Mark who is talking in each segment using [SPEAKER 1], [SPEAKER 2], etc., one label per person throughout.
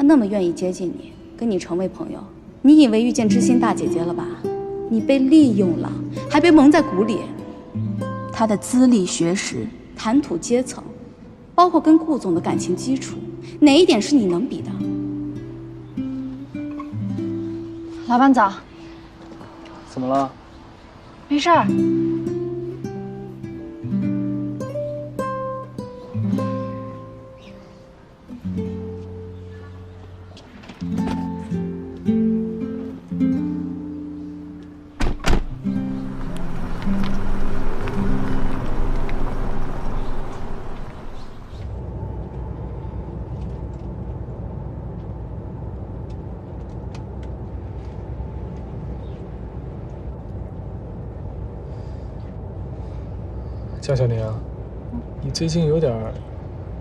[SPEAKER 1] 他那么愿意接近你，跟你成为朋友，你以为遇见知心大姐姐了吧？你被利用了，还被蒙在鼓里。他的资历、学识、谈吐、阶层，包括跟顾总的感情基础，哪一点是你能比的？
[SPEAKER 2] 老板早。
[SPEAKER 3] 怎么了？
[SPEAKER 2] 没事儿。
[SPEAKER 3] 江小玲啊，你最近有点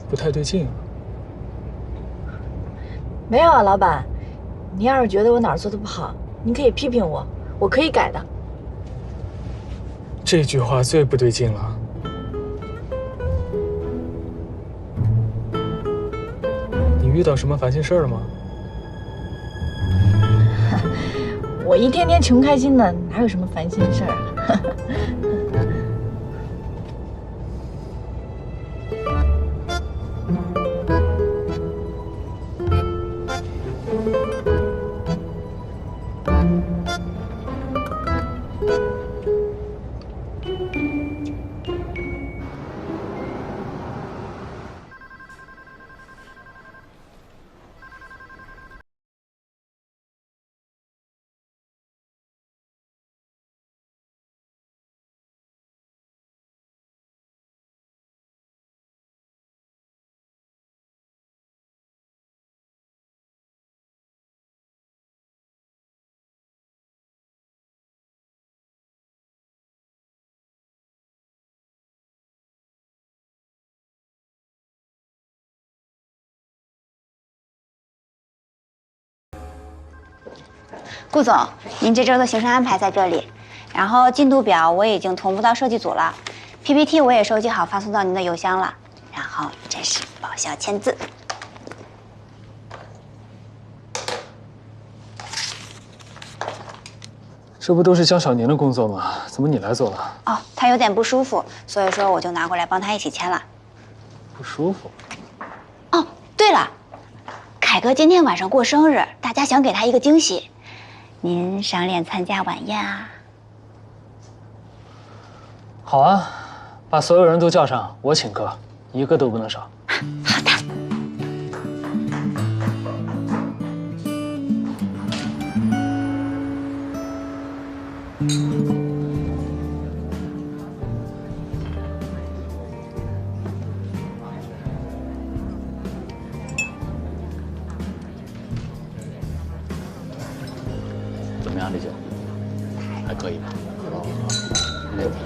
[SPEAKER 3] 不太对劲啊。
[SPEAKER 2] 没有啊，老板，你要是觉得我哪儿做的不好，你可以批评我，我可以改的。
[SPEAKER 3] 这句话最不对劲了。你遇到什么烦心事儿了吗？
[SPEAKER 2] 我一天天穷开心的，哪有什么烦心事儿啊？
[SPEAKER 4] 顾总，您这周的行程安排在这里，然后进度表我已经同步到设计组了 ，PPT 我也收集好发送到您的邮箱了，然后这是报销签字。
[SPEAKER 3] 这不都是江小宁的工作吗？怎么你来做了？
[SPEAKER 4] 哦，他有点不舒服，所以说我就拿过来帮他一起签了。
[SPEAKER 3] 不舒服？
[SPEAKER 4] 哦，对了，凯哥今天晚上过生日，大家想给他一个惊喜。您赏脸参加晚宴啊？
[SPEAKER 3] 好啊，把所有人都叫上，我请客，一个都不能少。
[SPEAKER 4] 好的。
[SPEAKER 5] 怎么样，李姐？还可以吧？没问题。